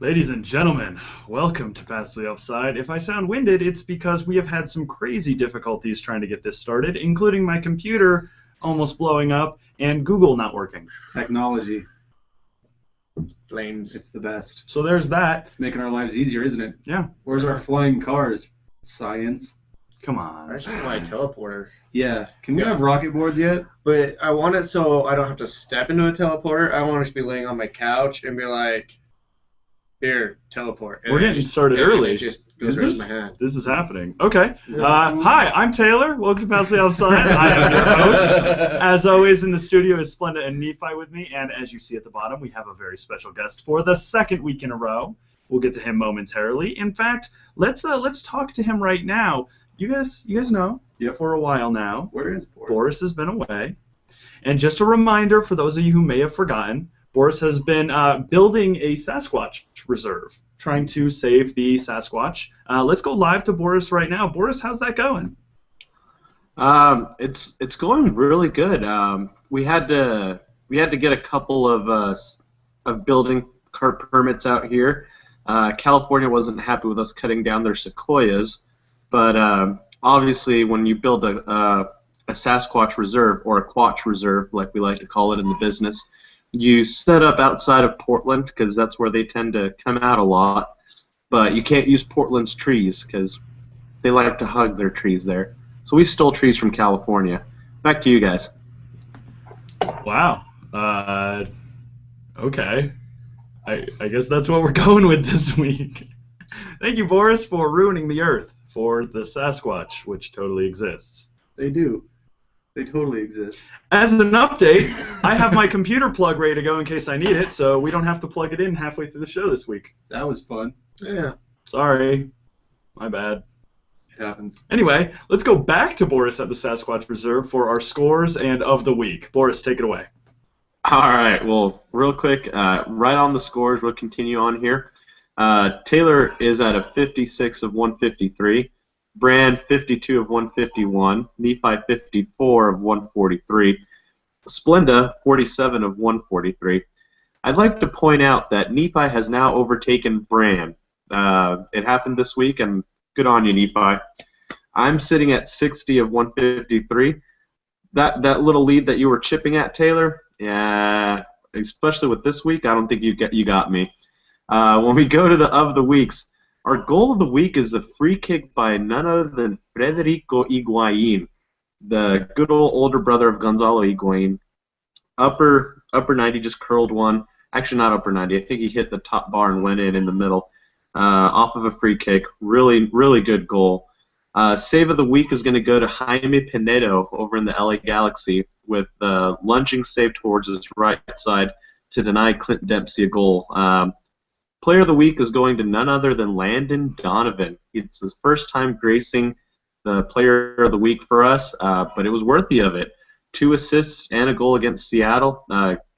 Ladies and gentlemen, welcome to Vastly Offside. If I sound winded, it's because we have had some crazy difficulties trying to get this started, including my computer almost blowing up and Google not working. Technology. Flames. It's the best. So there's that. It's making our lives easier, isn't it? Yeah. Where's our flying cars? Science. Come on. I should buy a teleporter. Yeah. Can we have rocket boards yet? But I want it so I don't have to step into a teleporter. I want to just be laying on my couch and be like, here, teleport. And We're getting started early. It just goes right in my hand. This is happening. Okay. Hi, I'm Taylor. Welcome to Vastly Offside. I am your host. As always, in the studio is Splenda and Nephi with me. And as you see at the bottom, we have a very special guest for the second week in a row. We'll get to him momentarily. In fact, let's talk to him right now. You guys know, for a while now, Where is Boris? Boris has been away. And just a reminder for those of you who may have forgotten, Boris has been building a Sasquatch reserve, trying to save the Sasquatch. Let's go live to Boris right now. Boris, how's that going? It's going really good. We had to get a couple of building permits out here. California wasn't happy with us cutting down their sequoias, but obviously when you build a Sasquatch reserve, or a Quatch reserve, like we like to call it in the business, you set up outside of Portland because that's where they tend to come out a lot. But you can't use Portland's trees because they like to hug their trees there. So we stole trees from California. Back to you guys. Wow. Okay. I guess that's what we're going with this week. Thank you, Boris, for ruining the Earth for the Sasquatch, which totally exists. They do. They totally exist. As an update, I have my computer plug ready to go in case I need it, so we don't have to plug it in halfway through the show this week. That was fun. Yeah. Sorry. My bad. It happens. Anyway, let's go back to Boris at the Sasquatch Reserve for our scores and of the week. Boris, take it away. All right. Well, real quick, right on the scores, we'll continue on here. Taylor is at a 56 of 153. Brand 52 of 151, Nephi 54 of 143, Splenda 47 of 143. I'd like to point out that Nephi has now overtaken Brand. It happened this week, and good on you, Nephi. I'm sitting at 60 of 153. That little lead that you were chipping at, Taylor, yeah, especially with this week, I don't think you got me. When we go to the of the weeks, our goal of the week is a free kick by none other than Federico Higuain, the good old older brother of Gonzalo Higuain. Upper 90 just curled one. Actually, not upper 90. I think he hit the top bar and went in the middle off of a free kick. Really, really good goal. Save of the week is going to go to Jaime Pinedo over in the LA Galaxy with the lunging save towards his right side to deny Clint Dempsey a goal. Player of the week is going to none other than Landon Donovan. It's his first time gracing the Player of the Week for us, but it was worthy of it. 2 assists and a goal against Seattle.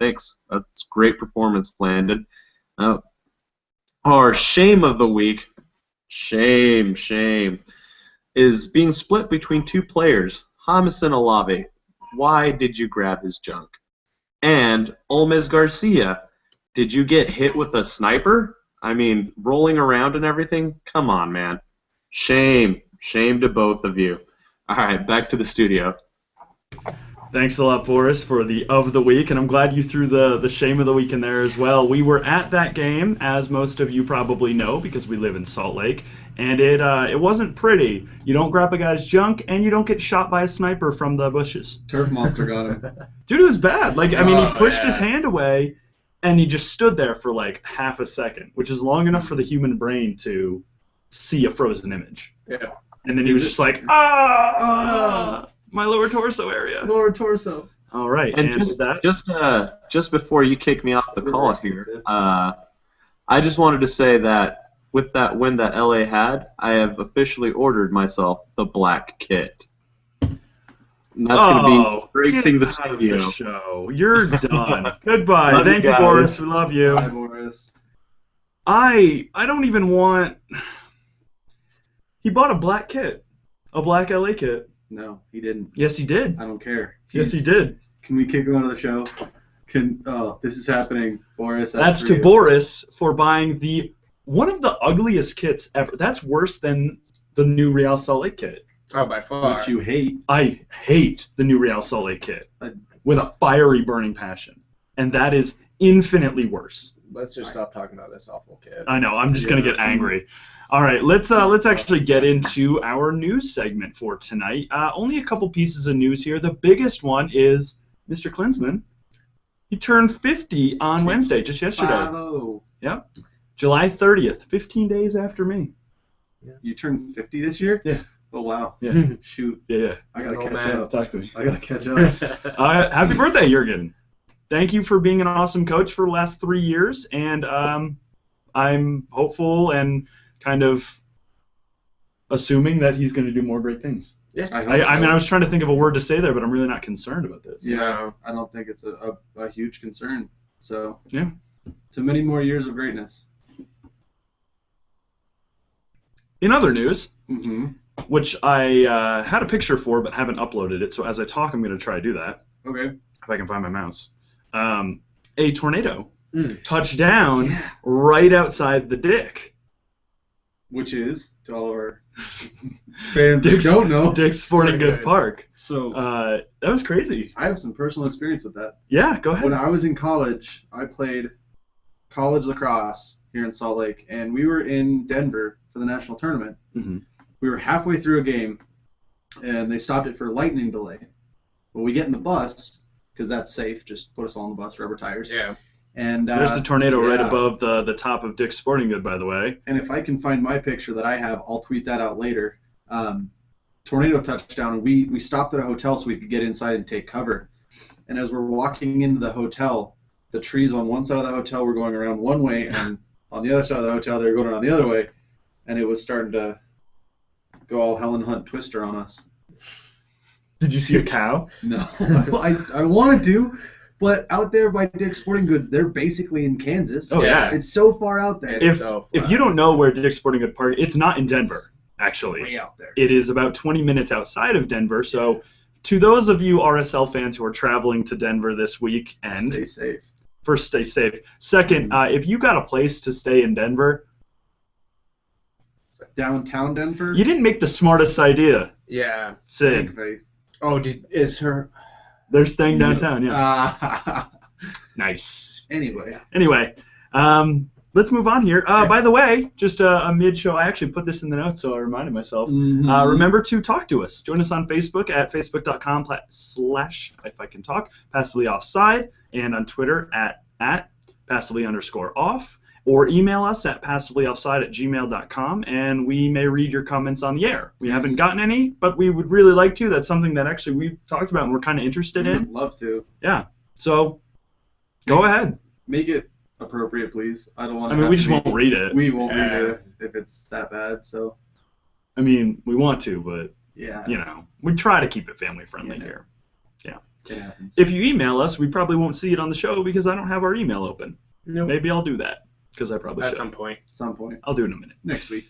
Thanks. That's great performance, Landon. Our shame of the week, shame, is being split between 2 players. Jamison Olave, why did you grab his junk? And Olmes Garcia, did you get hit with a sniper? I mean, rolling around and everything? Come on, man. Shame. Shame to both of you. All right, back to the studio. Thanks a lot, Boris, for the of the week, and I'm glad you threw the shame of the week in there as well. We were at that game, as most of you probably know, because we live in Salt Lake, and it wasn't pretty. You don't grab a guy's junk, and you don't get shot by a sniper from the bushes. Turf Monster got him. Dude, it was bad. Like, I mean, he pushed his hand away, and he just stood there for like half a second, which is long enough for the human brain to see a frozen image. Yeah. And then he was just like, my lower torso area. Lower torso. All right. And just before you kick me off the call here, I just wanted to say that with that win that LA had, I have officially ordered myself the black kit. And that's going to be gracing the studio. Show. You're done. Goodbye. Love Thank you, you, guys. Boris. We love you. Bye, Boris. I don't even want. He bought a black kit, a black LA kit. No, he didn't. Yes, he did. I don't care. Yes, he did. Can we kick him out of the show? This is happening, Boris. That's for to you. Boris for buying the one of the ugliest kits ever. That's worse than the new Real Salt Lake kit. Oh, by far. Which you hate. I hate the new Real Salt Lake kit with a fiery, burning passion, and that is infinitely worse. Let's just stop talking about this awful kid. I know. I'm just gonna get angry. All right, let's actually get into our news segment for tonight. Only a couple pieces of news here. The biggest one is Mr. Klinsman. He turned 50 on Wednesday, just yesterday. 50. Yep. July 30th, 15 days after me. You turned 50 this year? Yeah. Oh, wow. Yeah. Shoot. Yeah. I got to Oh, catch man. up. Talk to me. I got to catch up. Happy birthday, Jurgen. Thank you for being an awesome coach for the last 3 years, and I'm hopeful and kind of assuming that he's going to do more great things. Yeah. I mean, I was trying to think of a word to say there, but I'm really not concerned about this. Yeah, I don't think it's a huge concern. So, Yeah. to many more years of greatness. In other news, Mm-hmm. which I had a picture for but haven't uploaded it, so as I talk, I'm going to try to do that, Okay. if I can find my mouse. A tornado Mm. touched down right outside the Dick. Which is, to all of our fans that don't know. Dick's Sporting Pretty Good good. Park. So, That was crazy. I have some personal experience with that. Yeah, go ahead. When I was in college, I played college lacrosse here in Salt Lake, and we were in Denver for the national tournament. Mhm. We were halfway through a game, and they stopped it for lightning delay. Well, we get in the bus, because that's safe. Just put us all on the bus, rubber tires. Yeah. And There's the tornado right yeah. above the top of Dick's Sporting Good, by the way. And if I can find my picture that I have, I'll tweet that out later. Tornado touchdown, and we stopped at a hotel so we could get inside and take cover. And as we're walking into the hotel, the trees on one side of the hotel were going around one way, and on the other side of the hotel they were going around the other way, and it was starting to go all Helen Hunt Twister on us. Did you see a cow? No, I wanted to, but out there by Dick's Sporting Goods, they're basically in Kansas. Oh, yeah. It's so far out there. It's If so if flat. you don't know where Dick's Sporting Good Park, it's not in Denver, actually. Way out there. It is about 20 minutes outside of Denver. So, to those of you RSL fans who are traveling to Denver this weekend, Stay safe. first, stay safe. Second, if you got a place to stay in Denver, Downtown Denver. you didn't make the smartest idea, Yeah. Sid. Big face. Oh, is her? They're staying downtown, yeah. Ah. Nice. Anyway. Anyway, let's move on here. By the way, just a mid-show, I actually put this in the notes, so I reminded myself. Mhm. Remember to talk to us. Join us on Facebook at facebook.com/ if I can talk, Passively Offside, and on Twitter at passively_off, or email us at passivellyoffside@gmail.com, and we may read your comments on the air. We haven't gotten any, but we would really like to. That's something that actually we've talked about and we're kind of interested in. Love to. Yeah. So, go ahead. Make it appropriate, please. I don't want I to. mean, we just won't read it. We won't read Yeah. it if it's that bad. So I mean, we want to, but, yeah, you know, we try to keep it family-friendly Yeah. here. it happens. If you email us, we probably won't see it on the show because I don't have our email open. Nope. Maybe I'll do that because I probably At should. some point. At some point I'll do it in a minute. next week.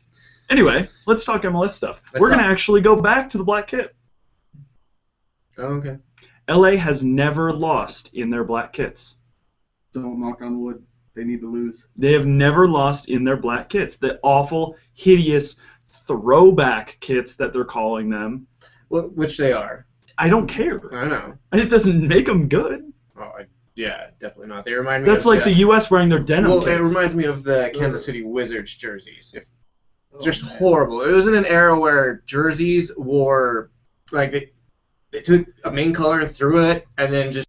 Anyway, let's talk MLS stuff. Let's We're going to talk. actually go back to the Black Kit. Oh, okay. LA has never lost in their Black Kits. Don't knock on wood. They need to lose. They have never lost in their Black Kits. The awful, hideous throwback kits that they're calling them. Well, which they are. I don't care. I know. It doesn't make them good. Oh, yeah, definitely not. They remind me. That's of like the U.S. wearing their denim Well, kits. it reminds me of the Kansas City Wizards jerseys. Just horrible. It was in an era where jerseys wore like they took a main color and threw it, and then just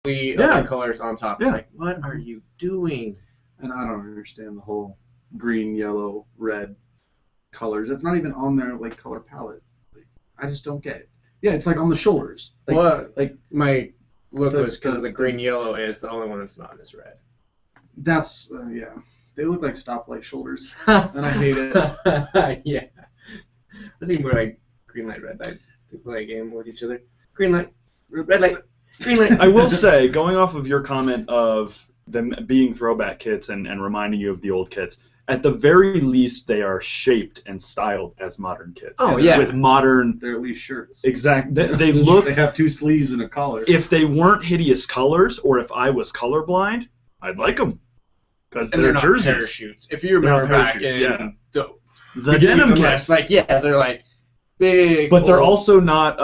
the Yeah. other colors on top. It's Yeah. like, what are you doing? And I don't understand the whole green, yellow, red colors. It's not even on their like color palette. Like, I just don't get it. Yeah, it's like on the shoulders. Like, Well, like my look the- was because the- the green yellow is the only one that's not is red. that's yeah. They look like stoplight shoulders, and I hate it. Yeah. I think we're like green light, red light. We play a game with each other. Green light, red light, green light. I will say, going off of your comment of them being throwback kits and reminding you of the old kits, at the very least, they are shaped and styled as modern kits. Oh, yeah. With modern, They're at least shirts. they look, They have two sleeves and a collar. if they weren't hideous colors or if I was colorblind, I'd like them. because And they're they're not jerseys. parachutes. If you They're not remember back parachutes, in yeah. the The denim unless, kits, like they're like big. but they're old- also not.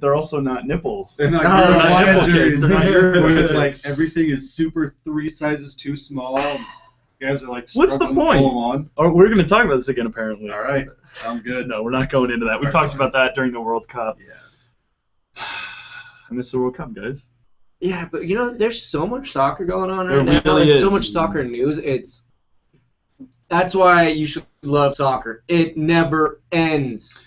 They're also not nipple. They're not No, your they're not Hawaiian nipple kids. jerseys. They're not your Where it's kids. like everything is super 3 sizes too small. You guys are like What's the struggling to point? pull them on. Oh, we're going to talk about this again, apparently. All right, sounds good. No, we're not going into that. We talked about that during the World Cup. Yeah. I miss the World Cup, guys. Yeah, but there's so much soccer going on There right now. really It's so is. much soccer news. That's why you should love soccer. It never ends.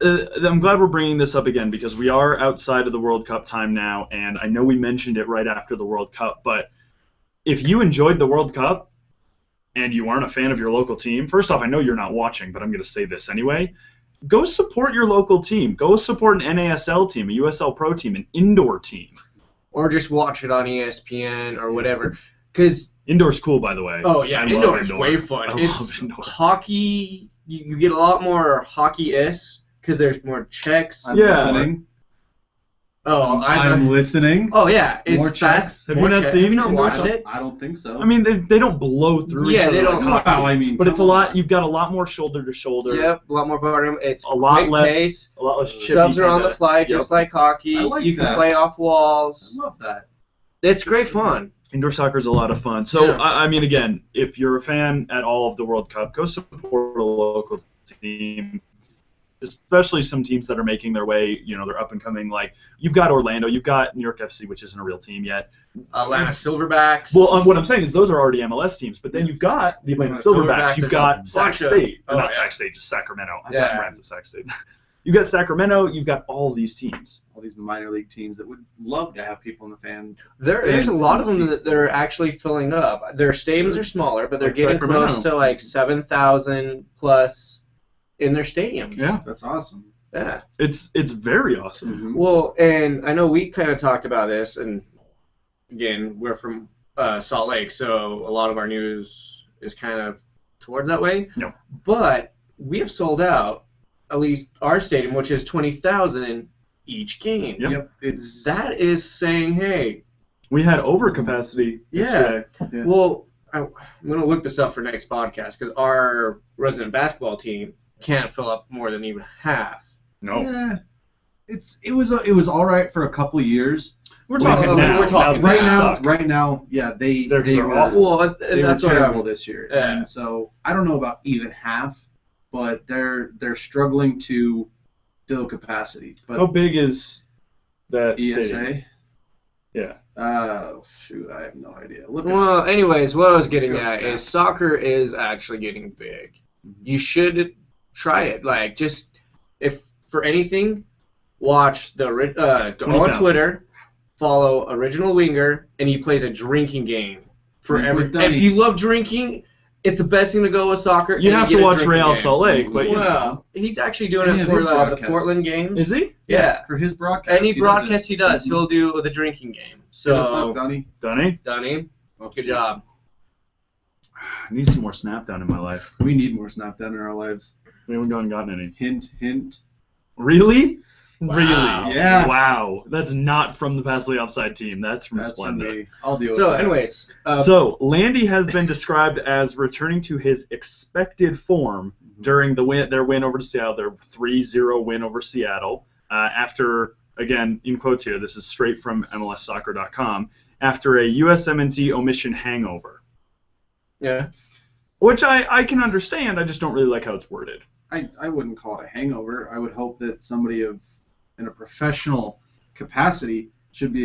I'm glad we're bringing this up again because we are outside of the World Cup time now, and I know we mentioned it right after the World Cup, but if you enjoyed the World Cup and you aren't a fan of your local team, first off, I know you're not watching, but I'm going to say this anyway. Go support your local team. Go support an NASL team, a USL Pro team, an indoor team. Or just watch it on ESPN or whatever. Because Indoor's cool, by the way. oh yeah, I love indoor is indoor. way fun. I love It's indoor. hockey. You get a lot more hockey-ish because there's more checks. I'm Yeah. listening. Oh, I'm listening. Oh yeah, it's More fast. checks? Have you more not checks. seen Have you not indoor watched soccer? it? I don't think so. I mean, they don't blow through Yeah, each other they don't. like hockey. Wow, I mean, But it's a come lot. on. You've got a lot more shoulder to shoulder. Yep, a lot more bottom. It's A lot quick less. pace. A lot less chippy. Subs are on the kinda. fly, Yep. just like hockey. I like You can that. play off I walls. love that. It's great fun. Indoor soccer is a lot of fun. So, Yeah. I mean, again, if you're a fan at all of the World Cup, go support a local team, especially some teams that are making their way, they're up and coming. Like, you've got Orlando, you've got New York FC, which isn't a real team yet. Atlanta Silverbacks. Well, what I'm saying is those are already MLS teams, but then you've got the Atlanta Silverbacks, you've got Sac bunch of- State, or oh, not yeah. Sac State, just Sacramento. I Yeah. thought Brand's at Sac State. You've got Sacramento, you've got all these teams. All these minor league teams that would love to have people in the fan. There's a lot of them seats. that are actually filling up. Their stadiums are smaller, but they're Like getting Sacramento. close to like 7,000 plus in their stadiums. Yeah. That's awesome. Yeah. It's very awesome. Well, and I know we kind of talked about this, and again, we're from Salt Lake, so a lot of our news is kind of towards that way. No. But we have sold out at least our stadium, which is 20,000 each game. Yep. It's That is saying, hey, We had overcapacity yesterday. Yeah. well, I'm going to look this up for next podcast because our resident basketball team can't fill up more than even half. No. Yeah. It was all right for a couple of years. We're talking Well, now. we're talking Now they Right now, suck. right now, yeah, they They're were awful. Well, they that's were what terrible I'm. this year, Yeah. and so I don't know about even half, but they're struggling to fill capacity. How But big is that ESA, stadium? Yeah. shoot, I have no idea. Look, Well, anyways, what I was getting Let's go at snap. is soccer is actually getting big. Mhm. You should try it. Like, just if for anything, watch go on 20,000. Twitter, follow Original Winger, and he plays a drinking game for With every. Dunny. If you love drinking, it's the best thing to go with soccer. You and have get to a watch drinking Real game. Salt Lake, but Well, he's actually doing Any it of for his the broadcasts. Portland games. is he? Yeah. for his broadcast, Any he does it. broadcast he does, Mhm. he'll do the drinking game. Hit us up, So, Donnie. Dunny? Dunny, Oh, good shoot. job. I need some more snap down in my life. We need more snap down in our lives. We haven't gone and gotten any. Hint, hint. Really? Wow. Really? Yeah. Wow. That's not from the Pass the Offside team. That's from That's for Splenda. me. I'll deal with So, that. anyways, So, Landy has been described as returning to his expected form during their win over to Seattle, their 3-0 win over Seattle, after, again, in quotes here, this is straight from MLSsoccer.com, after a USMNT omission hangover. yeah. Which I can understand, I just don't really like how it's worded. I wouldn't call it a hangover. I would hope that somebody in a professional capacity should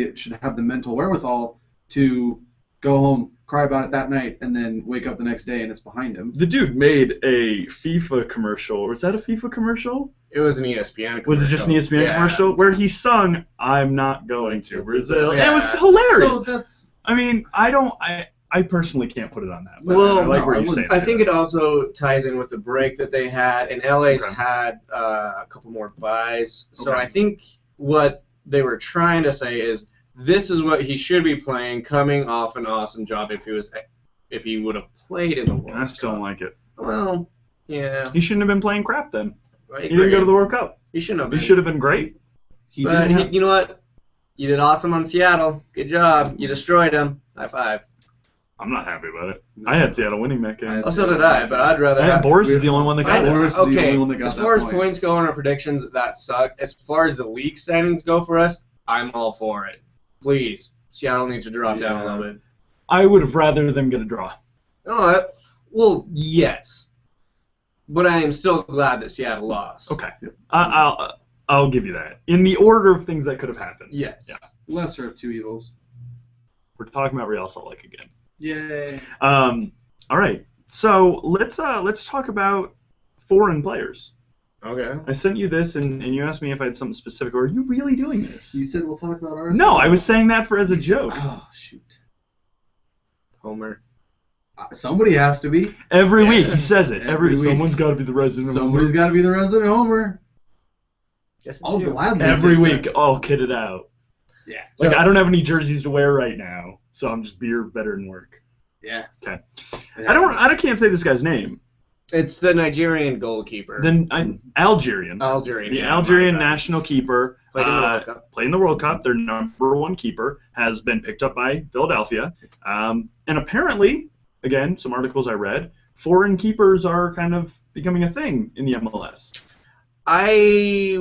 have the mental wherewithal to go home, cry about it that night, and then wake up the next day and it's behind him. The dude made a FIFA commercial. Was that a FIFA commercial? It was an ESPN commercial. Was it just an ESPN Yeah. commercial where he sung "I'm not going to Brazil"? Yeah. It was hilarious. So that's I mean, I personally can't put it on that. But Well, I like no, where I you're saying wouldn't I that. think it also ties in with the break that they had, and LA's Okay. had a couple more buys. So Okay. I think what they were trying to say is this is what he should be playing, coming off an awesome job if he would have played in the World I still don't Cup. like it. Well, yeah. He shouldn't have been playing crap then. I He didn't go to the World Cup. He shouldn't have He been. should have been great. he But didn't have, you know what? You did awesome on Seattle. Good job. You destroyed him. High five. I'm not happy about it. I had Seattle winning that game. Oh, so did I, but I'd rather have. Boris is the only one that got it. Boris is the Okay, only one that got as that far as point. points go on our predictions, that suck. As far as the league standings go for us, I'm all for it. Please, Seattle needs to drop down a little bit. I would have rather them get a draw. Oh, well, yes, but I am still glad that Seattle lost. Okay, I'll give you that. In the order of things that could have happened. Yes. Yeah. Lesser of two evils. We're talking about Real Salt Lake again. Yay. All right. So let's talk about foreign players. Okay. I sent you this, and you asked me if I had something specific. Are you really doing this? You said we'll talk about ours? No, I was saying that as a joke. Oh, shoot. Homer. Somebody has to be. Every week he says it. Every week. Someone's got to be the resident. Somebody's got to be the resident Homer. Guess it's I'll you. gladly Every take week, that. I'll kid it out. Yeah. Like So- I don't have any jerseys to wear right now, so I'm just beer better than work. Yeah. Okay. I can't say this guy's name. It's the Nigerian goalkeeper. Then Algerian. Algerian. The yeah, Algerian my bad. national keeper Played in the World Cup. played in the World Cup. Their number one keeper has been picked up by Philadelphia. And apparently, again, some articles I read, foreign keepers are kind of becoming a thing in the MLS. I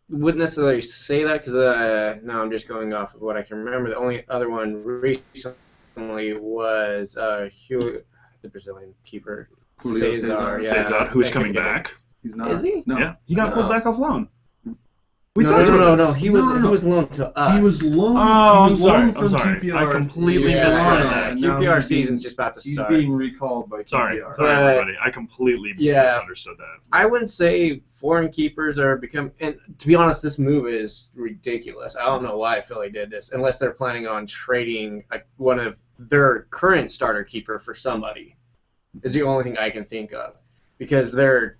wouldn't necessarily say that because now I'm just going off of what I can remember. The only other one recently was the Brazilian keeper. Julio Cesar, yeah. Cesar, who's Thank coming you. back. He's not. Is he? No. Yeah, he got No. pulled back off loan. No. He was No. He was loaned to us. He was loaned. Oh, he was I'm loaned sorry. from I QPR. completely Yeah, misread Toronto, that. and now QPR he's season's being- just about to He's start. being recalled by Sorry, QPR. But- everybody. I completely Yeah. misunderstood that. I wouldn't say foreign keepers are becoming. And to be honest, this move is ridiculous. I don't know why Philly did this, unless they're planning on trading one of their current starter keeper for somebody. Is the only thing I can think of, because their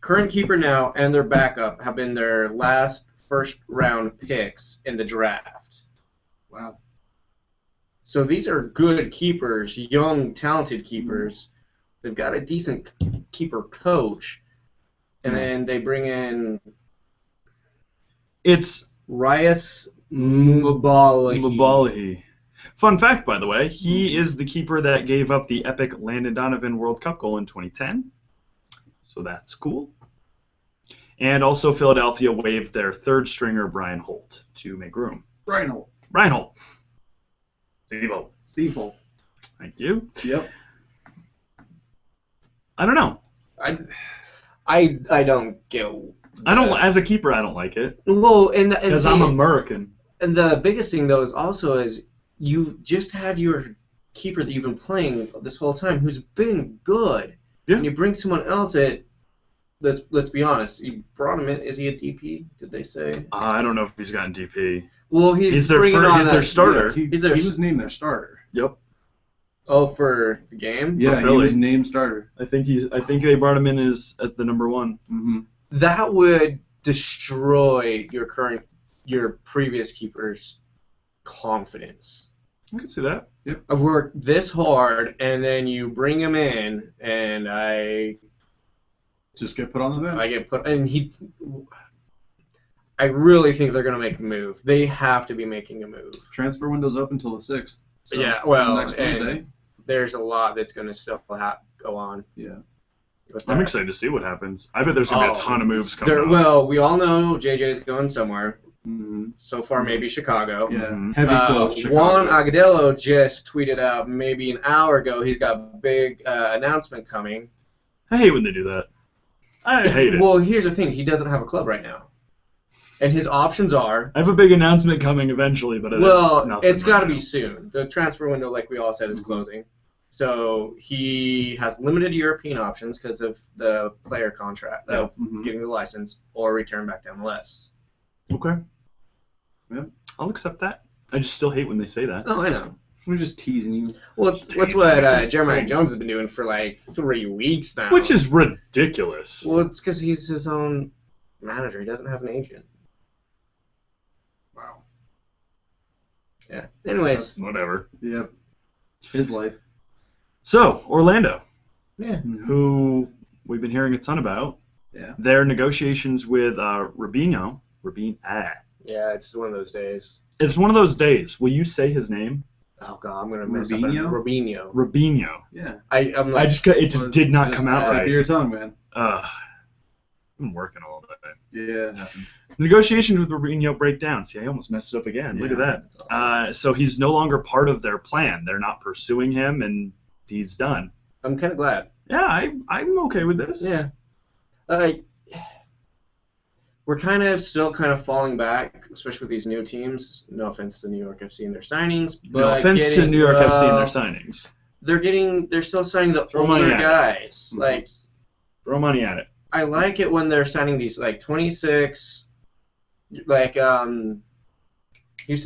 current keeper now and their backup have been their last first round picks in the draft. Wow. So these are good keepers, young, talented keepers. They've got a decent keeper coach. And then they bring in It's Rias Mubalahi. Mubalahi. Fun fact, by the way, he is the keeper that gave up the epic Landon Donovan World Cup goal in 2010. So that's cool. And also Philadelphia waived their third stringer, Brian Holt, to make room. Brian Holt. Brian Holt. Steve Holt. Steve Holt. Thank you. Yep. I don't know. I don't get. I don't. As a keeper, I don't like it Well, and because I'm American. And the biggest thing though is you just had your keeper that you've been playing this whole time, who's been good. Yeah. And you bring someone else that. Let's be honest. You brought him in. Is he a DP? Did they say? I don't know if he's gotten DP. Well, he's their bringing on he's their that- starter. Yeah, He's their- he was named their starter. Yep. Oh, for the game. Yeah, he Philly. was named starter. I think they brought him in as the number one. Mm-hmm. That would destroy your previous keeper's confidence. I can see that. I've worked this hard, and then you bring him in, and I Just get put on the bench. get put, and I really think they're gonna make a move. They have to be making a move. Transfer window's up until the 6th. So Yeah, until well, next and- Wednesday. There's a lot that's gonna still go on. Yeah. with I'm that. excited to see what happens. I bet there's gonna be a ton of moves coming. up. Well, we all know JJ's going somewhere. Mm-hmm. So far, maybe Chicago. Yeah. Mhm. Heavy close. Juan Chicago. Agudelo just tweeted out maybe an hour ago he's got a big announcement coming. I hate when they do that. I hate it. Well, here's the thing. He doesn't have a club right now. And his options are, I have a big announcement coming eventually, but it's got to be be soon. The transfer window, like we all said, is Mhm. closing. So he has limited European options because of the player contract, of Mhm. getting the license, or return back to MLS. Okay. Yep. I'll accept that. I just still hate when they say that. Oh, I know. We're just teasing you. Well, Just what's teasing. what Just Jeremiah kidding. Jones has been doing for like 3 weeks now. Which is ridiculous. Well, it's because he's his own manager. He doesn't have an agent. Wow. Yeah. Anyways. Whatever. Yep. His life. So, Orlando, Yeah. who we've been hearing a ton about, Yeah. their negotiations with Rubinho. Yeah, it's one of those days. It's one of those days. Will you say his name? Oh god, I'm gonna mess up. Robinho? Robinho. Yeah. I'm like, It just did not come out Tip right. of your tongue, man. I'm working all day. Yeah, it happens. Negotiations with Robinho break down. See, I almost messed it up again. Look at that's that. So he's no longer part of their plan. They're not pursuing him, and he's done. I'm kind of glad. Yeah, I'm okay with this. Yeah. We're still falling back, especially with these new teams. No offense to New York FC and their signings, but No offense to New York FC and their signings. They're still signing the Throw money older at it. guys. Mhm. Like, Throw money at it. I like it when they're signing these 26, Houston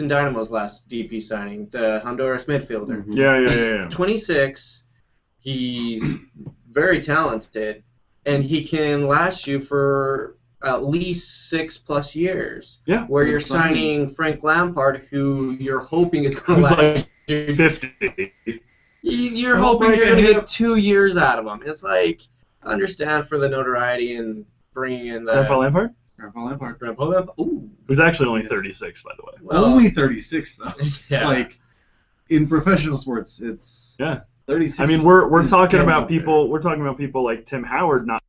Dynamo's last DP signing, the Honduras midfielder. Mhm. Yeah. He's 26. He's very talented, and he can last you for at least 6+ years. Yeah. Where you're That's fine. signing Frank Lampard, who you're hoping is going Who's to last like you. 50. You're Don't hoping break you're a going to hip. get 2 years out of him. It's like, I understand for the notoriety and bringing in the Grandpa Lampard? Grandpa Lampard. Grandpa Lampard. Ooh. Who's actually only 36, by the way. Well, Only 36 though. yeah. Like in professional sports, it's Yeah. 36. I mean, we're is talking getting about up there. people. We're talking about people like Tim Howard, not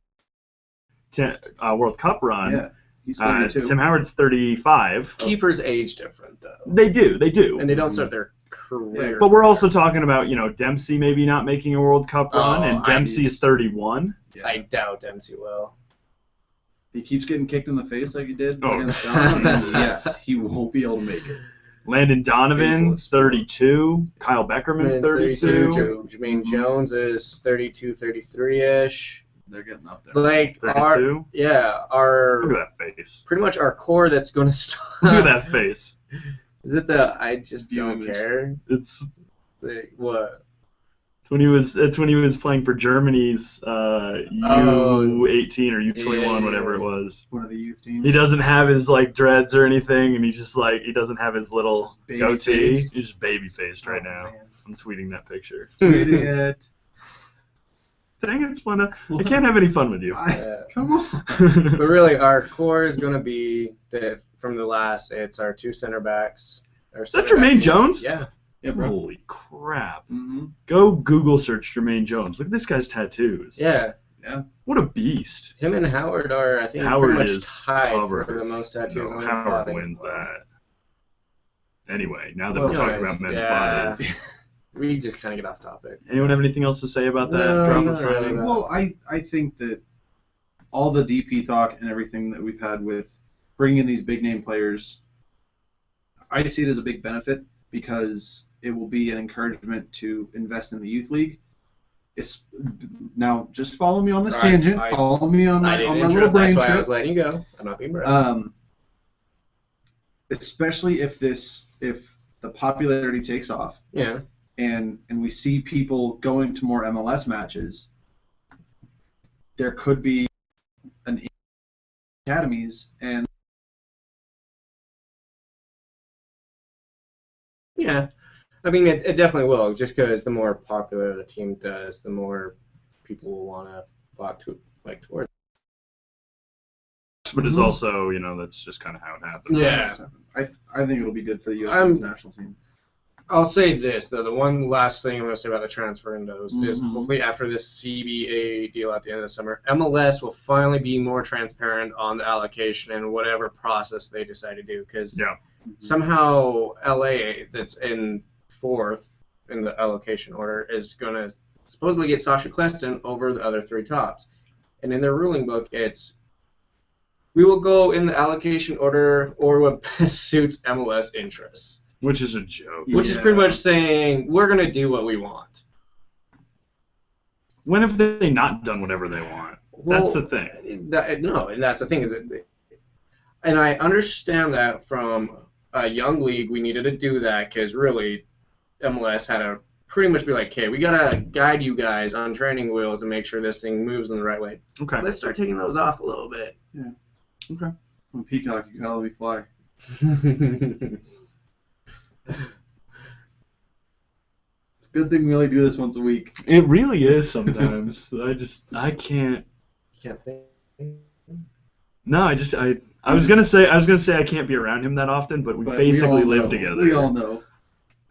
World Cup run. Yeah, he's 32. Tim Howard's 35. Keepers age different, though. They do. And they don't start their career. But we're also talking about, Dempsey maybe not making a World Cup run, Oh, and Dempsey's 31. Yeah. I doubt Dempsey will. If he keeps getting kicked in the face like he did Oh. against Ghana, yes, he won't be able to make it. Landon Face will Donovan, explode. 32. Kyle Beckerman's 32. Jermaine Mhm. Jones is 32, 33-ish. They're getting up there. Like, 32. Look Look at that face. pretty much our core that's going to start. Look at that face. Is it the I just View don't image. care? It's Like, what? It's when he was playing for Germany's U18 or U21, Yeah. whatever it was. One of the youth teams. He doesn't have his dreads or anything, and he doesn't have his little Just baby goatee. faced. He's just baby faced right now. Man. I'm tweeting that picture. Idiot. Dang it, Splenda. I can't have any fun with you. Come on. But really, our core is going to be from the last. It's our 2 center backs. Is that Jermaine Jones? Yeah. Yeah, bro. Holy crap. Mm-hmm. Go Google search Jermaine Jones. Look at this guy's tattoos. Yeah. What a beast. Him and Howard are, I think, Howard pretty much is tied covered. for the most tattoos on their Howard body. wins that. Anyway, now that Well, we're talking anyways, about men's yeah. bodies. We just kind of get off topic. Anyone have anything else to say about that No, drop not of really. signing? Well, I think that all the DP talk and everything that we've had with bringing in these big name players, I see it as a big benefit because it will be an encouragement to invest in the youth league. Now, just follow me on this Right, tangent. I- Follow me on I my didn't little interrupt, brain that's why I trip. was letting you go. I'm not being rude. Especially if the popularity takes off Yeah. and we see people going to more MLS matches, there could be an academies and Yeah. I mean, it definitely will, just because the more popular the team does, the more people will want to flock towards. But it's Mhm. also, that's just kind of how it happens. Yeah. I think it'll be good for the U.S. I'm- men's national team. I'll say this, though. The one last thing I'm going to say about the transfer windows is Mhm. hopefully after this CBA deal at the end of the summer, MLS will finally be more transparent on the allocation and whatever process they decide to do. Because Yeah. somehow LA, that's in 4th in the allocation order, is going to supposedly get Sasha Kleston over the other 3 tops. And in their ruling book, it's we will go in the allocation order or what best suits MLS interests. Which is a joke. Which is pretty much saying we're going to do what we want. When have they not done whatever they want? That's the thing. And that's the thing is that, and I understand that from a young league we needed to do that because really MLS had to pretty much be like, okay, we got to guide you guys on training wheels and make sure this thing moves in the right way. Okay. Let's start taking those off a little bit. Okay. On Peacock, you gotta let me fly. It's a good thing we only do this once a week. It really is sometimes. I can't. Can't think. No, I was gonna say I can't be around him that often, but we But basically we all live know. together. We all know.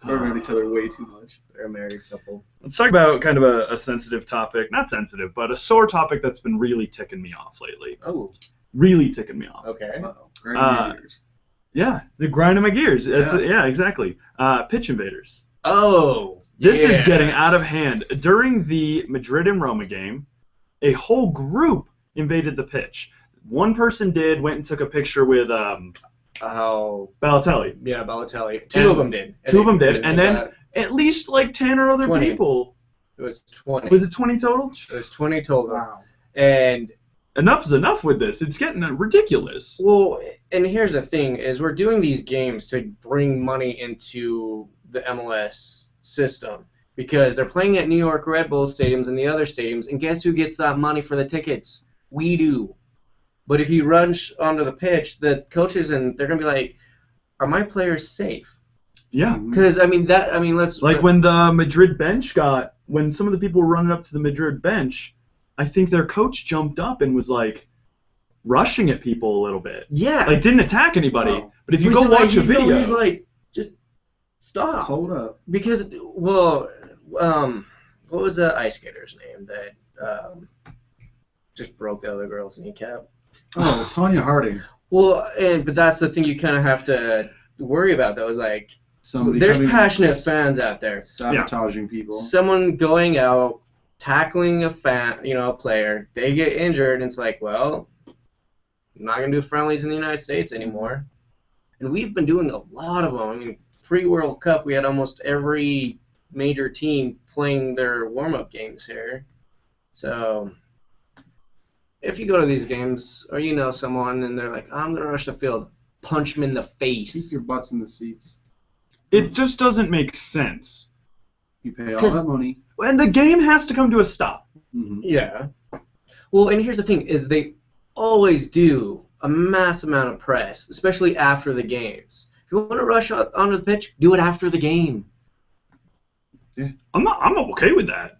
We're around each other way too much. They're a married couple. Let's talk about kind of a sensitive topic. Not sensitive, but a sore topic that's been really ticking me off lately. Oh, Really ticking me off. okay. Uh-oh. Grinding my gears. Yeah, the grinding my gears. Yeah. Yeah, exactly. Pitch invaders. Oh, This yeah. is getting out of hand. During the Madrid and Roma game, a whole group invaded the pitch. One person went and took a picture with How? Balotelli. Yeah, Balotelli. And Two of them did. And then at least like 10 or other 20. people. It was 20. Was it 20 total? It was 20 total. Wow. And Enough is enough with this. It's getting ridiculous. well, and here's the thing: is we're doing these games to bring money into the MLS system because they're playing at New York Red Bull stadiums and the other stadiums, and guess who gets that money for the tickets? We do. But if you rush onto the pitch, the coaches and they're gonna be like, "Are my players safe?" Yeah. Because let's Like when the Madrid bench when some of the people were running up to the Madrid bench, I think their coach jumped up and was like rushing at people a little bit. yeah. Like didn't attack anybody. Oh. But if you He's go like, watch a video, he's like, just stop. Hold up. Because, well, what was the ice skater's name that just broke the other girl's kneecap? Oh, Tanya Harding. Well, but that's the thing you kind of have to worry about, though, is like, Somebody there's coming passionate and fans out there. sabotaging people. Someone going out, tackling a player, they get injured, and it's like, well, I'm not going to do friendlies in the United States anymore. And we've been doing a lot of them. I mean, pre-World Cup, we had almost every major team playing their warm-up games here. So if you go to these games or you know someone and they're like, I'm going to rush the field, punch them in the Keep face. your butts in the seats. it just doesn't make sense. You pay all 'Cause- that money. And the game has to come to a stop. Mm-hmm. Yeah. Well, and here's the thing, is they always do a mass amount of press, especially after the games. If you want to rush onto the pitch, do it after the game. I'm okay with that.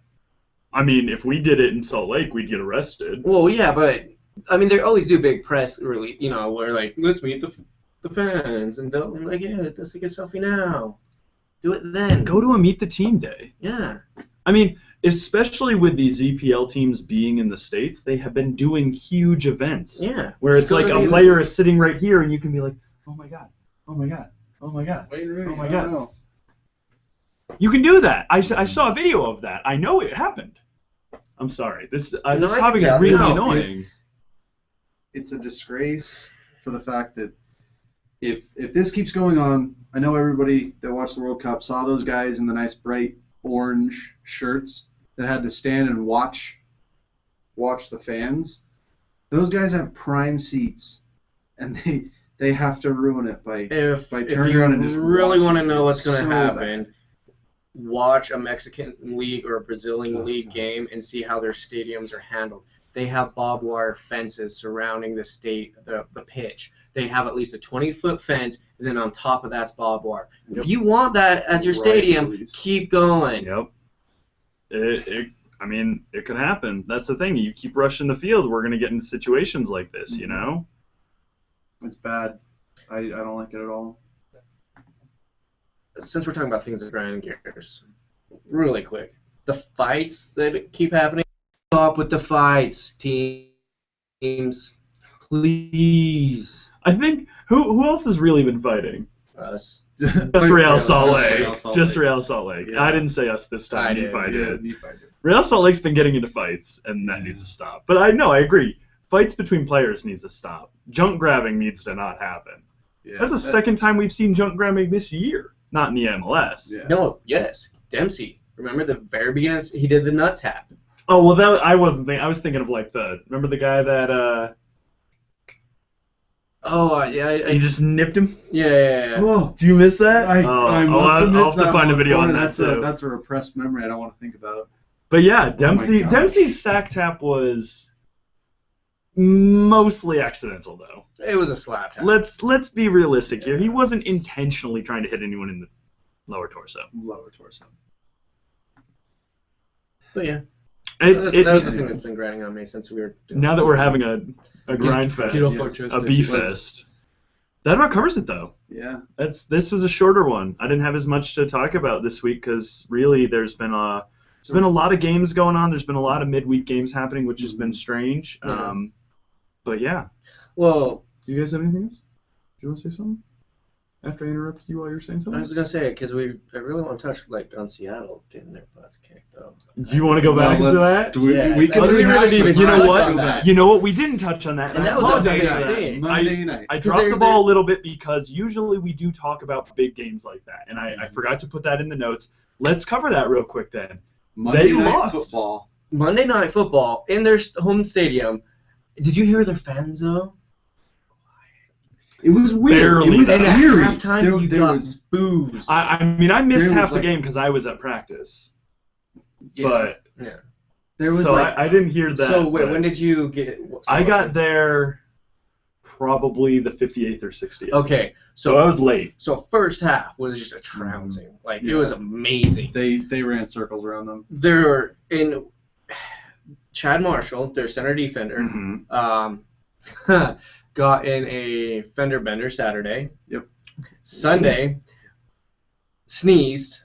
I mean, if we did it in Salt Lake, we'd get arrested. Well, yeah, but, I mean, they always do big press, really, where, like, let's meet the fans, and they'll be like, yeah, let's take a selfie now. Do it then. Go to a meet the team day. Yeah. I mean, especially with these EPL teams being in the States, they have been doing huge events. Yeah. Where it's Just go like to a the- player is sitting right here and you can be like, oh my god, oh my god, oh my god. Wait a minute. Oh my I don't God. know. You can do that. I saw a video of that. I know it happened. I'm sorry. This I topic can is tell. really No, annoying. It's a disgrace for the fact that if this keeps going on, I know everybody that watched the World Cup saw those guys in the nice bright orange shirts that had to stand and watch the fans. Those guys have prime seats, and they have to ruin it by If turning you around and just really watching want to it. know what's It's going to so happen, watch a Mexican league or a Brazilian Oh, league God. game and see how their stadiums are handled. They have barbed wire fences surrounding the pitch. They have at least a 20-foot fence, and then on top of that's barbed wire. Yep. If you want that as your Right, stadium, please. keep going. Yep. I mean, it could happen. That's the thing. You keep rushing the field, we're going to get into situations like this, you know? It's bad. I don't like it at all. Since we're talking about things that grind gears, really quick, the fights that keep happening, stop with the fights, teams, please. I think, who else has really been fighting? Us. Just Real Salt Just Lake. Real Salt Just Lake. Real Salt Lake. Yeah. I didn't say us this time. I did, Nephi Yeah, did. Nephi did. Real Salt Lake's been getting into fights, and that needs to stop. But I agree. Fights between players needs to stop. Junk grabbing needs to not happen. Yeah, That's the second time we've seen junk grabbing this year. Not in the MLS. Yeah. No, yes, Dempsey. Remember the very beginning? He did the nut tap. Oh well, I wasn't thinking. I was thinking of like remember the guy that Oh, yeah, he just nipped him. yeah. Oh, Do you miss that? I I'll must have missed have to that find a one. video Boy, on that too. That's a repressed memory I don't want to think about. But yeah, Dempsey gosh. Dempsey's sack tap was mostly accidental though. It was a slap tap. Let's be realistic here. He wasn't intentionally trying to hit anyone in the lower torso. Lower torso. But yeah, That that was the thing that's been grinding on me since we were doing now that we're having a grind fest, Get off Yes. our chest, a beef Dempsey. fest. That about covers it, though. Yeah. This was a shorter one. I didn't have as much to talk about this week because really there's been a lot of games going on. There's been a lot of midweek games happening, which has been strange. Yeah. But yeah. Well, Do you guys have anything else? Do you want to say something? After I interrupted you while you were saying I something? was gonna say because I really want to touch on Seattle getting their butts kicked though. Do you want to go back into that? Yes. We can I mean, we really didn't You know touch what? on that. You know what? We didn't touch on that. And that I was a apologize big for that. thing. Monday night. I dropped they're- the ball a little bit because usually we do talk about big games like that, and I forgot to put that in the notes. Let's cover that real quick then. Monday They night lost. football. Monday Night Football in their home stadium. Did you hear their fans though? It was weird. Barely. It was And at eerie. halftime, you there got was booze. I mean, I missed There was half the like- game because I was at practice, Yeah. but there was so like I didn't hear that. So wait, but when did you get? I got there probably the 58th or 60th. Okay, So I was late. so first half was just a trouncing. Like it Yeah. was amazing. they ran circles around them. They're in Chad Marshall, their center defender. Mm-hmm. Got in a fender bender Saturday. Yep. Sunday, sneezed.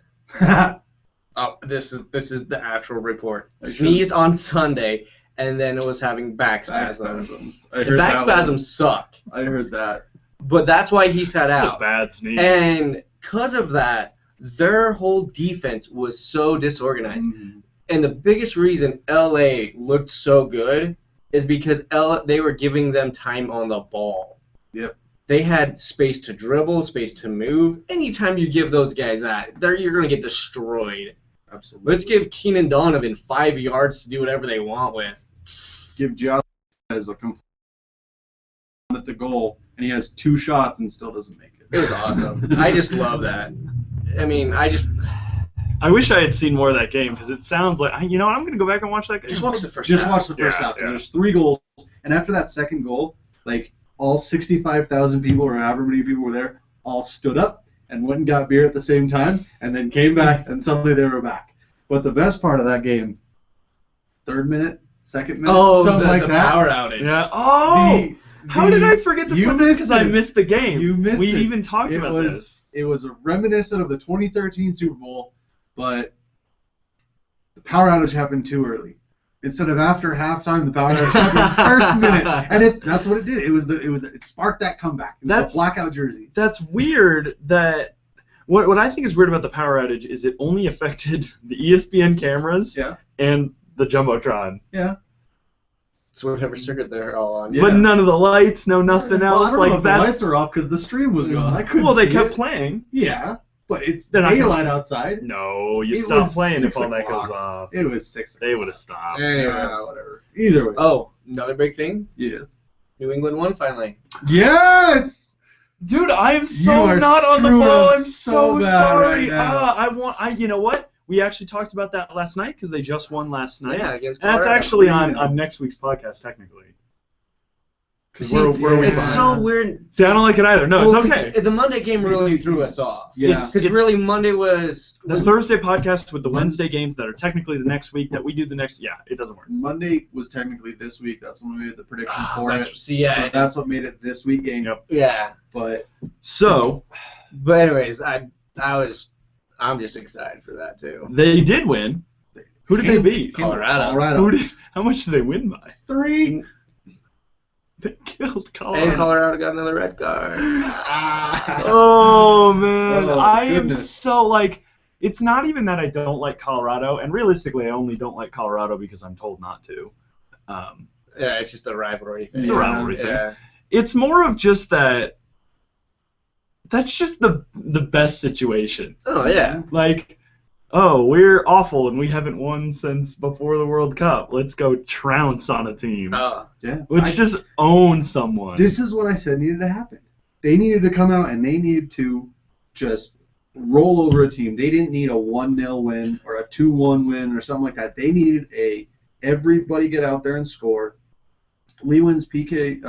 Oh, this is the actual report. I Sneezed on Sunday, and then was having back spasms. I The heard back that one. spasms suck, I heard that. but that's why he sat A out. bad sneeze. And because of that, their whole defense was so disorganized. Mhm. And the biggest reason LA looked so good is because they were giving them time on the ball. Yep. They had space to dribble, space to move. Anytime you give those guys that, you're going to get destroyed. Absolutely. Let's give Keenan Donovan 5 yards to do whatever they want with. give Josh as a complete at the goal, and he has 2 shots and still doesn't make it. It was awesome. I just love that. I mean, I wish I had seen more of that game because it sounds like I'm going to go back and watch that game. just watch the first Just half. watch the first Yeah, half because yeah. there's 3 goals, and after that second goal, like all 65,000 people or however many people were there, all stood up and went and got beer at the same time, and then came back, and suddenly they were back. But the best part of that game, 3rd minute, 2nd minute, something like the that. power outage. Yeah. Oh! How did I forget to you put this because I this. missed the game? You missed We this. even talked It about was- this. It was reminiscent of the 2013 Super Bowl, but the power outage happened too early. Instead of after halftime, the power outage happened first minute, and that's what it did. It sparked that comeback. It was That's- the blackout jerseys. That's weird that what I think is weird about the power outage is it only affected the ESPN cameras Yeah. and the Jumbotron. Yeah. It's whatever circuit they're all on. Yeah. But none of the lights, no nothing else. Well, I don't like know if the that's lights are off because the stream was gone. I couldn't well, they see kept it. playing. Yeah, but it's They're not daylight gonna- outside. No, you It stop was playing if 6 all that goes o'clock. off. It was 6 They would have stopped. Anyways. whatever. Either way. Oh, another big thing. Yes. New England won finally. Yes! Dude, I am You so are not on the screwed ball. up I'm so so bad sorry. right now. You know what? We actually talked about that last night because they just won last night. Yeah, against And that's Colorado. actually on next week's podcast, technically. Because See, we're it's behind. so weird. See, I don't like it either. No, Well, it's 'cause okay. The Monday game really threw us off. Yeah. Because really Monday was The Thursday podcast with the Wednesday games that are technically the next week that we do the next. Yeah, it doesn't work. Monday was technically this week. That's when we made the prediction for it. see, yeah, So that's what made it this week game. Yep. yeah. But So But anyways, I'm just excited for that too. they did win. Who did they beat? Colorado. Who did? How much did they win by? 3. They killed Colorado. And Colorado got another red card. Oh man, Oh, I am goodness. so like. It's not even that I don't like Colorado, and realistically, I only don't like Colorado because I'm told not to. Yeah, it's just a rivalry thing. It's a rivalry thing. Yeah. It's more of just that. That's just the best situation. Oh yeah. Like, oh, we're awful and we haven't won since before the World Cup. Let's go trounce on a team. Yeah. Let's just own someone. This is what I said needed to happen. They needed to come out and they needed to just roll over a team. They didn't need a 1-0 win or a 2-1 win or something like that. They needed everybody get out there and score. Lewin's PK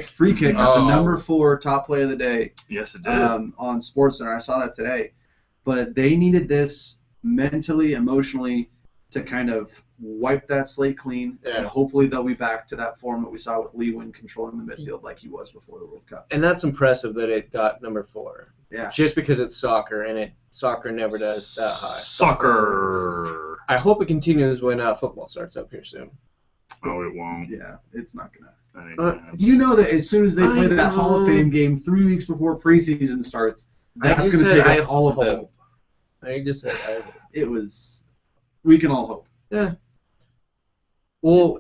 free kick got the Oh. number 4 top play of the day Yes, it did. on SportsCenter. I saw that today. But they needed this mentally, emotionally to kind of wipe that slate clean, Yeah. and hopefully they'll be back to that form that we saw with Lee Win controlling the midfield like he was before the World Cup. And that's impressive that it got number 4. Yeah. Just because it's soccer, and soccer never does that high. Soccer. I hope it continues when football starts up here soon. Oh, it won't. Yeah, it's not gonna. That ain't gonna happen. You know that as soon as they play I that Hall of know. Fame game 3 weeks before preseason starts, that's going to take up all of them. I just said I hope. It was. We can all hope. Yeah. Well,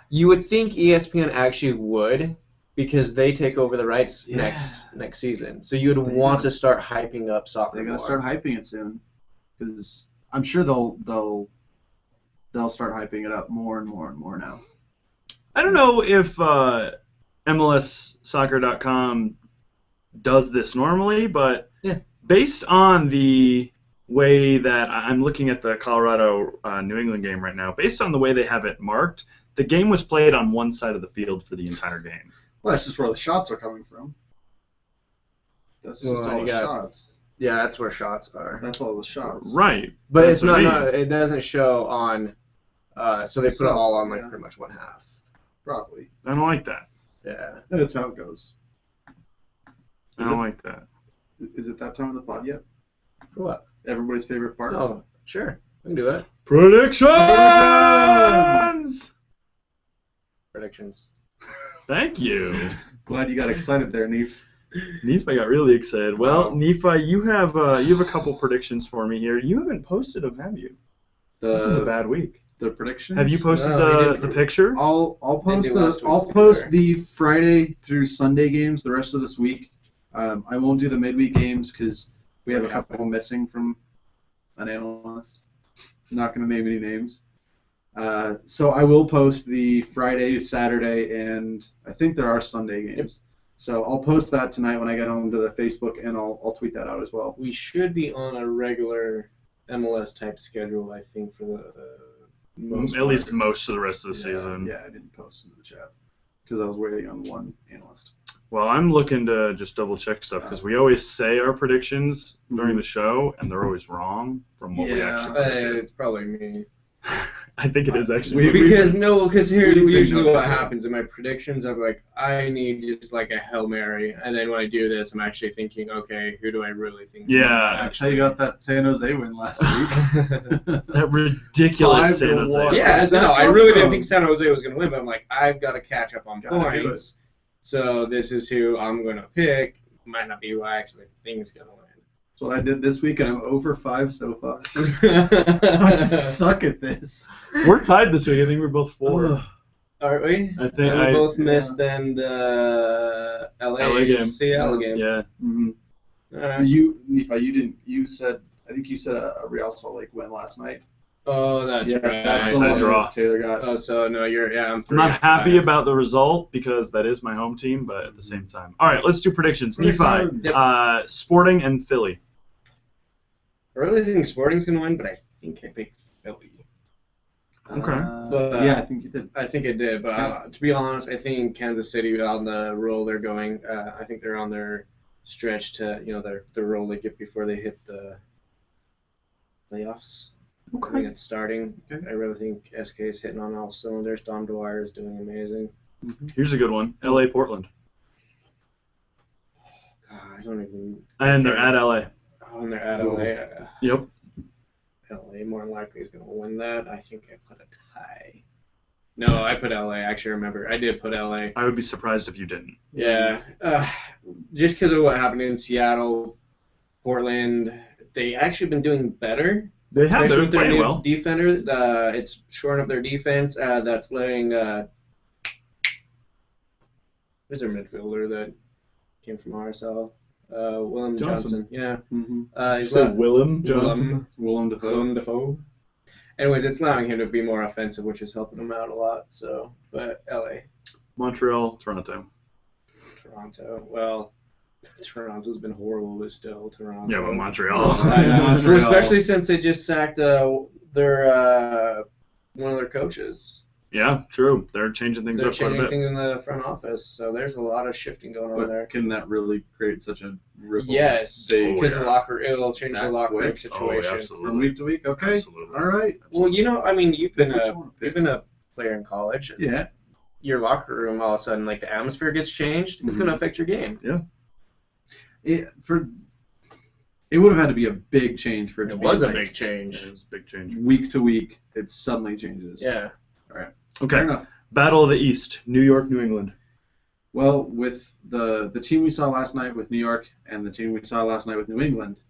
you would think ESPN actually would, because they take over the rights Yeah. next season. So you would They want do. to start hyping up soccer They're more. going to start hyping it soon, because I'm sure they'll start hyping it up more and more and more now. I don't know if MLSsoccer.com does this normally, but Yeah. based on the way that I'm looking at the Colorado New England game right now, based on the way they have it marked, the game was played on one side of the field for the entire game. Well, that's just where the shots are coming from. That's just Well, all you the got- shots. Yeah, that's where shots are. That's all the shots. Right. But That's it's not. what I No, mean. it doesn't show on. So they put it all on like Yeah. pretty much one half. Probably. I don't like that. Yeah. That's how it goes. I don't like that. Is it that time of the pod yet? For what? Everybody's favorite part? Oh, sure. We can do that. Predictions! Predictions. Thank you. Glad you got excited there, Neves. Nephi got really excited. Well, Wow. Nephi, you have a couple predictions for me here. You haven't posted them, have you? This is a bad week. The predictions? Have you posted No, we the didn't. picture? I'll Didn't post do last I'll week's post either. the Friday through Sunday games the rest of this week. I won't do the midweek games because we have a couple missing from an analyst. I'm not going to name any names. So I will post the Friday, Saturday, and I think there are Sunday games. Yep. So I'll post that tonight when I get home to the Facebook, and I'll tweet that out as well. We should be on a regular MLS type schedule, I think, for the most At least part. most of the rest of the season. Yeah, I didn't post into the chat because I was waiting on one analyst. Well, I'm looking to just double check stuff because we always say our predictions during the show, and they're always wrong from what we Yeah. actually predicted. It's probably me. I think it is actually. Because here's we usually know what that. happens in my predictions. I'm like, I need just like a Hail Mary, and then when I do this, I'm actually thinking, okay, who do I really think? Yeah. That's how you got that San Jose win last week. That ridiculous 5-1. San Jose. Yeah, Where did that no, I come really from? didn't think San Jose was going to win, but I'm like, I've got to catch up on Gotta do points. So this is who I'm going to pick. Might not be who I actually think is going to That's what I did this week, and I'm over 5 so far. I win. suck at this. We're tied this week. I think we're both 4. Ugh. Are we? I think And we both yeah. missed then the LA game. Seattle game. Yeah. Mhm. All right. You, Nephi, you didn't. You said. I think you said a Real Salt Lake win last night. Oh, that's right. That's I the said one draw. that Taylor got. Oh, so no, I'm I'm 3 not out of happy 5. about the result because that is my home team, but at the same time. All right, let's do predictions. Predictions. Nephi, Sporting and Philly. I really think Sporting's going to win, but I think I picked Philly. Okay. But, yeah, I think you did. I think it did, but to be honest, I think Kansas City on the roll they're going. I think they're on their stretch to the roll they get before they hit the playoffs. I think it's starting. Okay. I really think SK is hitting on all cylinders. Dom Dwyer is doing amazing. Here's a good one. LA, Portland. God, I don't even. And they're at LA. Oh, and they're at LA. Yep. LA more than likely is going to win that. I think I put a tie. No, I put LA. I actually remember. I did put LA. I would be surprised if you didn't. Yeah. Just because of what happened in Seattle, Portland, they actually been doing better. They have. Especially They're with their playing new well. defender. It's shoring up their defense. That's letting. Who's their midfielder that came from RSL? Willem Johnson. Yeah. Mm-hmm. He's Said Willem Johnson. Willem Dafoe. Willem Dafoe. Anyways, it's allowing him to be more offensive, which is helping him out a lot. So, but LA, Montreal, Toronto. Toronto. Well, Toronto's been horrible, but still Toronto. Yeah, but Montreal. Well, especially since they just sacked their one of their coaches. Yeah, true. They're changing things They're up quite a changing bit. things in the front office, so there's a lot of shifting going on But there. can that really create such a ripple? Yes, Big because yeah. it'll change the That locker room quick? Oh, situation. absolutely. From week to week? Okay. Absolutely. All right. Well, I mean, you've been Pick what you wanna pick. a player in college. Yeah. Your locker room, all of a sudden, like the atmosphere gets changed. It's going to affect your game. It would have had to be a big change for it to It be was a like, big change. It was a big change. week to week. It suddenly changes. Yeah. Fair Okay. enough. Battle of the East, New York, New England. Well, with the team we saw last night with New York and the team we saw last night with New England,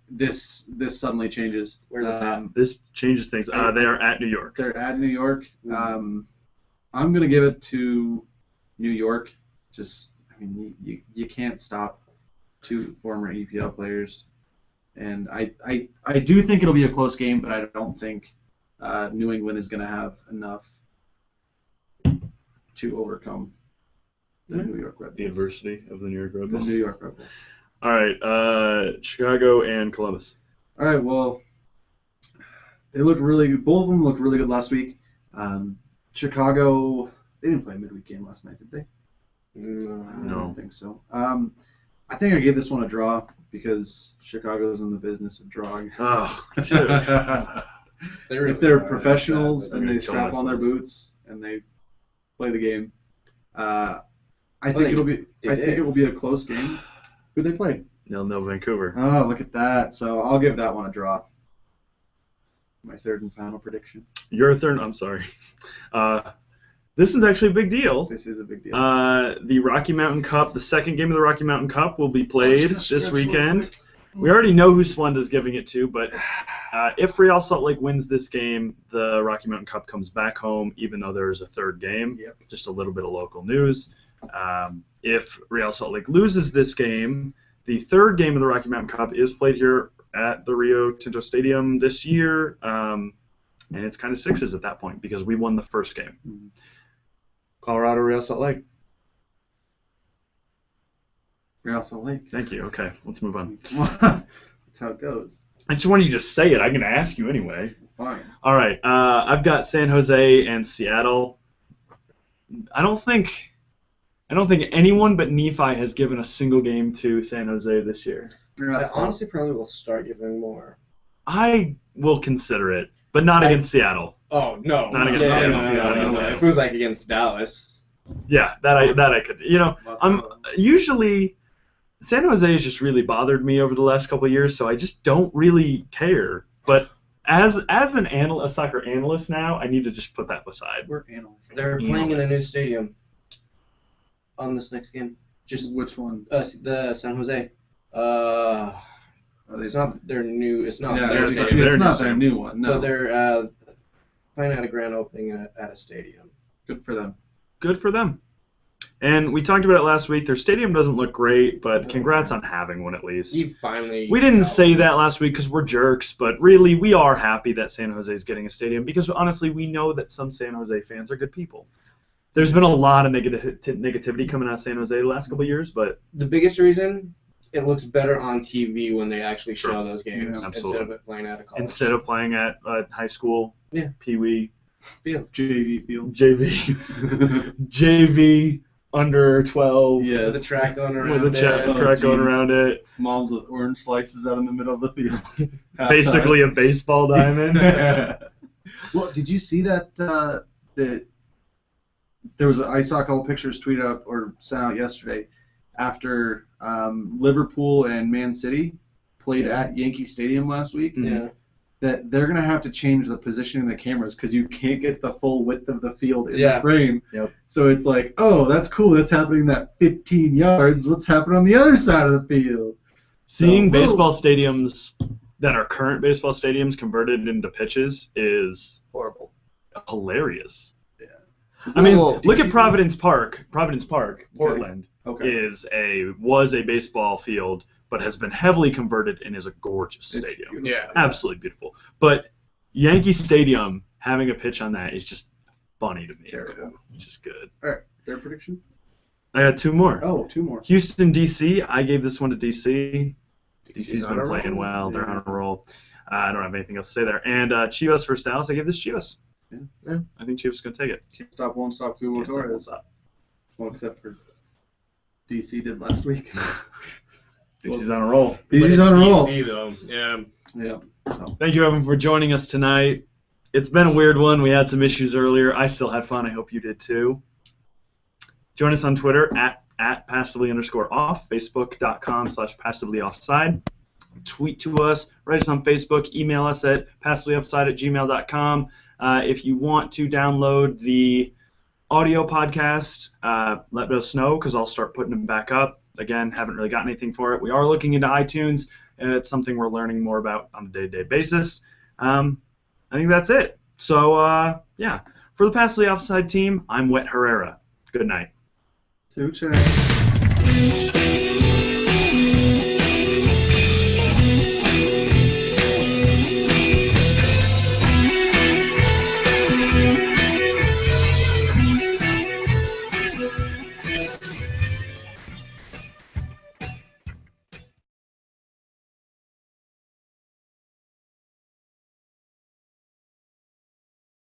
this suddenly changes. Where's it at? This changes things. They are at New York. They're at New York. I'm gonna give it to New York. You can't stop two former EPL players, and I do think it'll be a close game, but I don't think New England is gonna have enough to overcome the New York Red Bulls. The adversity of the New York Red The Bulls. New York Red Bulls. All right, Chicago and Columbus. All right, well, they looked really good. Both of them looked really good last week. Chicago, they didn't play a midweek game last night, did they? I No. don't think so. I think I gave this one a draw because Chicago's in the business of drawing. Oh, dude. If they're professionals They're and gonna they kill strap on their themselves. boots and they play the game, I think they it will be a close game. Who they play? No, Vancouver. Oh, look at that. So I'll give that one a draw. My third and final prediction. Your third. I'm sorry. This is actually a big deal. This is a big deal. The Rocky Mountain Cup, the second game of the Rocky Mountain Cup, will be played gonna this stretch real weekend. quick. We already know who Splenda's giving it to, but if Real Salt Lake wins this game, the Rocky Mountain Cup comes back home, even though there is a third game. Yep. Just a little bit of local news. If Real Salt Lake loses this game, the third game of the Rocky Mountain Cup is played here at the Rio Tinto Stadium this year, and it's kind of sixes at that point because we won the first game. Colorado, Real Salt Lake. Real Salt Lake. Thank you. Okay, let's move on. That's how it goes. I just wanted you to just say it. I'm going to ask you anyway. Fine. All right. I've got San Jose and Seattle. I don't think anyone but Nephi has given a single game to San Jose this year. I honestly probably will start giving more. I will consider it, but not against Seattle. Oh, no. Not against Seattle. Not against Seattle. If it was like against Dallas. Yeah, that I could. You know, I'm usually San Jose has just really bothered me over the last couple of years, so I just don't really care. But as a soccer analyst now, I need to just put that aside. We're analysts. They're playing in a new stadium on this next game. Just Which one? the San Jose. It's not their new. It's not Yeah, their it's stadium. their not new their new one. No. But they're playing at a grand opening at a stadium. Good for them. Good for them. And we talked about it last week. Their stadium doesn't look great, but congrats on having one at least. You finally. We didn't say that last week because we're jerks, but really we are happy that San Jose is getting a stadium because honestly we know that some San Jose fans are good people. There's been a lot of negativity coming out of San Jose the last couple of years, but The biggest reason, it looks better on TV when they actually show Sure. those games Yeah, instead of it playing at a college. instead of playing at high school, Yeah. Pee-wee, Field. JV field. JV, under 12, Yes. With the track going around with a track Oh, going geez. around it. Moms with orange slices out in the middle of the field. Basically a baseball diamond. Well, did you see that? That there was. I saw a couple pictures tweeted out or sent out yesterday after Liverpool and Man City played at Yankee Stadium last week. Yeah. That they're gonna have to change the positioning of the cameras because you can't get the full width of the field in Yeah. the frame. Yep. So it's like, oh, that's cool. That's happening that 15 yards. What's happening on the other side of the field? Seeing So, baseball stadiums that are current baseball stadiums converted into pitches is Horrible. hilarious. Yeah. I mean, Well, look at Providence Park. Providence Park, Portland, Okay. was a baseball field, but has been heavily converted and is a gorgeous It's stadium. beautiful. Yeah. Absolutely beautiful. But Yankee Stadium having a pitch on that is just funny to me. Terrible. Just good. All right. Their prediction? I got two more. Oh, two more. Houston, DC. I gave this one to DC. DC's on been a playing roll. well. They're Yeah. on a roll. I don't have anything else to say there. And Chivas versus Dallas. I give this Chivas. I think Chiefs going to take it. Can't stop, won't stop, Hugo Can't stop, won't Torres. stop. Well, except for DC did last week. DC's on a roll. DC's on a roll. DC, though. Yeah. Yeah. So. Thank you, Evan, for joining us tonight. It's been a weird one. We had some issues earlier. I still had fun. I hope you did too. Join us on Twitter at passively_off, facebook.com/passively_offside. Tweet to us, write us on Facebook, email us at passively_offside@gmail.com. If you want to download the audio podcast, let us know because I'll start putting them back up. Again, haven't really got anything for it. We are looking into iTunes. It's something we're learning more about on a day-to-day basis. I think that's it. So, yeah. For the Passively Offside team, I'm Wet Herrera. Good night. Suche.